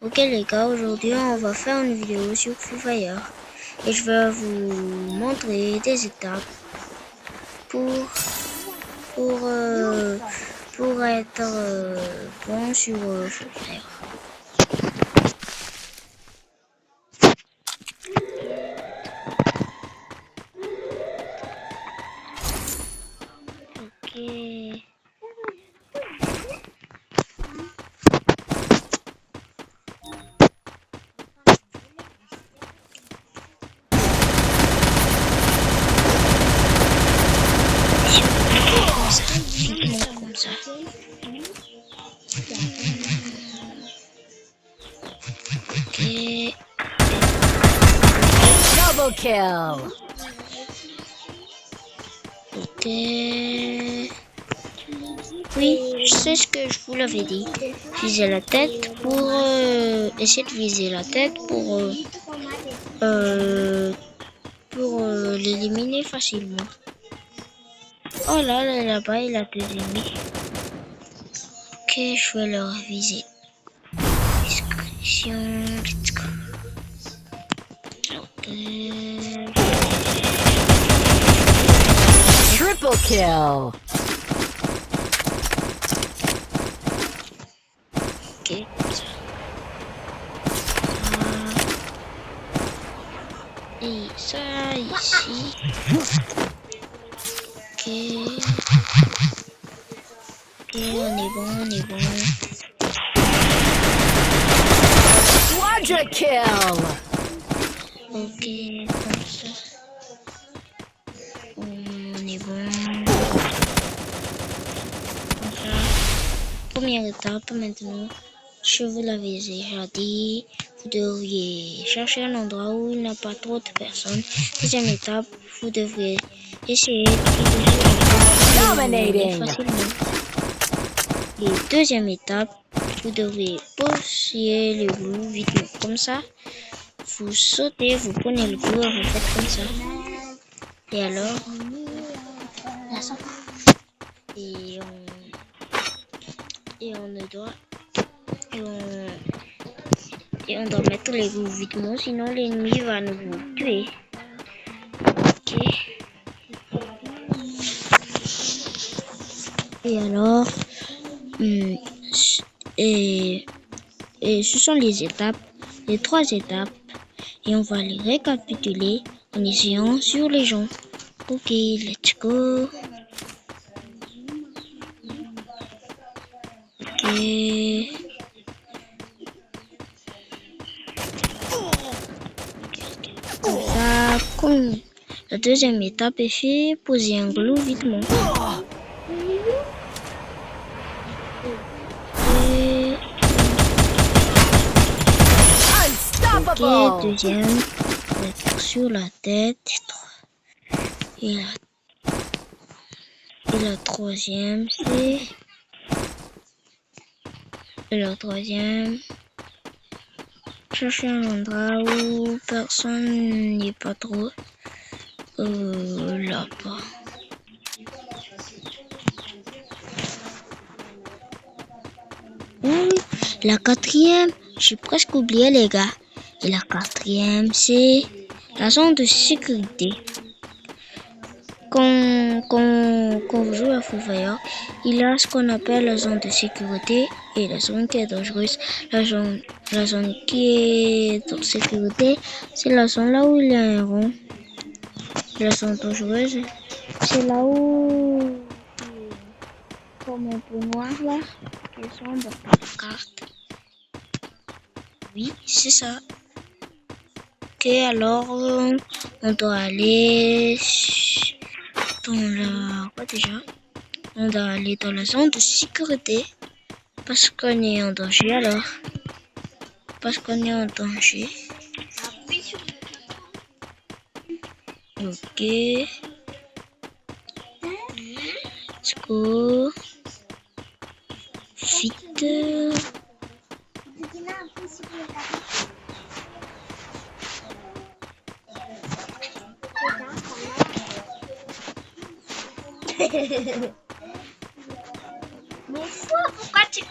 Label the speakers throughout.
Speaker 1: Ok les gars, aujourd'hui on va faire une vidéo sur Free Fire et je vais vous montrer des étapes pour être bon sur Free Fire. Ok. Comme ça. Ok.
Speaker 2: Double kill.
Speaker 1: Ok. Oui, je sais ce que je vous l'avais dit. Viser la tête pour essayer de viser la tête pour l'éliminer facilement. Oh là-bas, il a deux ennemis. Ok, je vais leur viser. Discrétion, let's go. Ok.
Speaker 2: Triple kill.
Speaker 1: Ok, comme ça. Et ça ici. Ok. Ok, on est bon.
Speaker 2: Quadra kill.
Speaker 1: Ok, comme ça. On est bon. Comme ça. Première étape maintenant. Je vous l'avais déjà dit. Vous devriez chercher un endroit où il n'y a pas trop de personnes. Deuxième étape, vous devriez essayer de
Speaker 2: Dominating.
Speaker 1: facilement. Et deuxième étape, vous devez poser le glue vite comme ça. Vous sautez, vous prenez le glue et vous faites comme ça. Et alors, et on doit mettre les glues vitement, sinon l'ennemi va nous tuer. Ok. Et alors, et ce sont les étapes, les trois étapes, et on va les récapituler en essayant sur les gens. Ok, let's go. Ok. Comme ça, comme la deuxième étape est faite, posez un glue vitement. Ok, deuxième, mettre sur la tête. Et la troisième, c'est... Et la troisième, chercher un endroit où personne n'est pas trop là-bas. La quatrième, j'ai presque oublié les gars. Et la quatrième, c'est la zone de sécurité. Quand vous jouez à Free Fire, il y a ce qu'on appelle la zone de sécurité et la zone qui est dangereuse. La zone qui est de sécurité, c'est la zone là où il y a un rond. La zone dangereuse, c'est là où comme un peu noir là, qui sont dans la carte. Oui, c'est ça. Ok, alors on doit aller dans la... Quoi déjà? On doit aller dans la zone de sécurité. Parce qu'on est en danger alors. Parce qu'on est en danger. Ok. Let's go. Vite. Mais pourquoi tu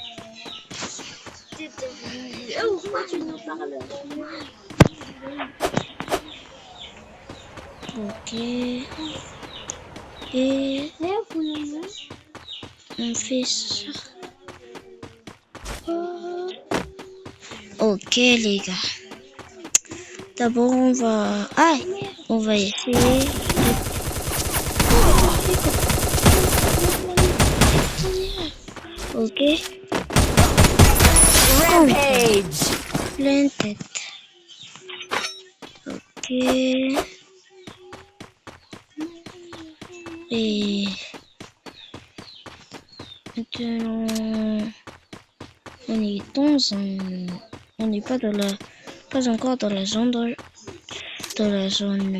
Speaker 1: Ok. Et on fait ça. Ok les gars. D'abord on va... Ah, on va essayer. Ok.
Speaker 2: Rampage.
Speaker 1: Plein tête. Ok. Et maintenant, on est on n'est pas pas encore dans la zone dans la zone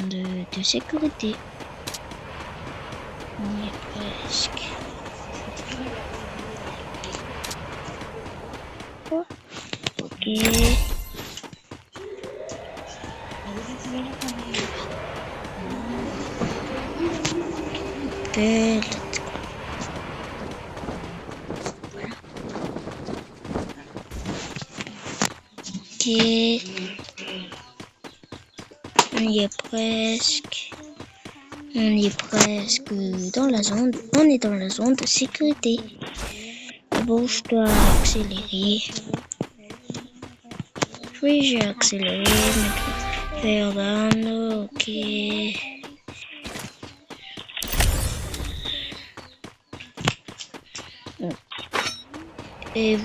Speaker 1: de sécurité. On y est presque. Oh. Ok. Belle. Ok. On y est presque. On est presque dans la zone. On est dans la zone de sécurité. Bon, je dois accélérer. Oui, j'ai accéléré. Faire down, ok. Et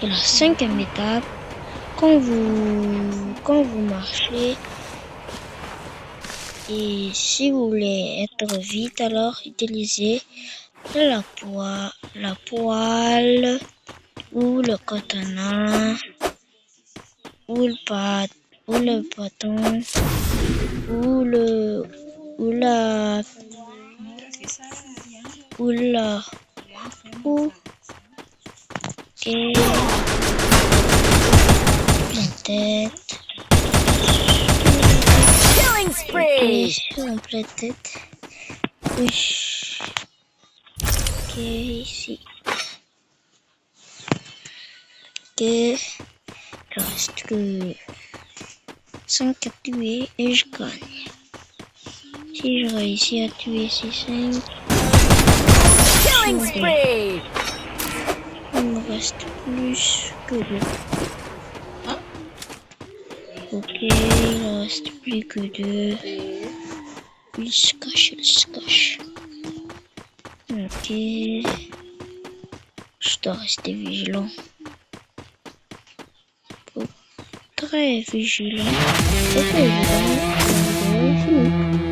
Speaker 1: la cinquième étape, quand vous marchez, et si vous voulez être vite, alors utilisez la poêle ou le katana ou le bâton ou et la tête.
Speaker 2: Killing spree.
Speaker 1: Sur la pleine tête. Oui. Ok, ici. Ok. Il reste que 5 à tuer et je gagne. Si je réussis à tuer ces 5,
Speaker 2: Killing spree.
Speaker 1: il me reste plus que 2. Ok, il ne reste plus que 2. Il se cache. Ok. Je dois rester vigilant. Très vigilant. Ok, évidemment, la vidéo est finie.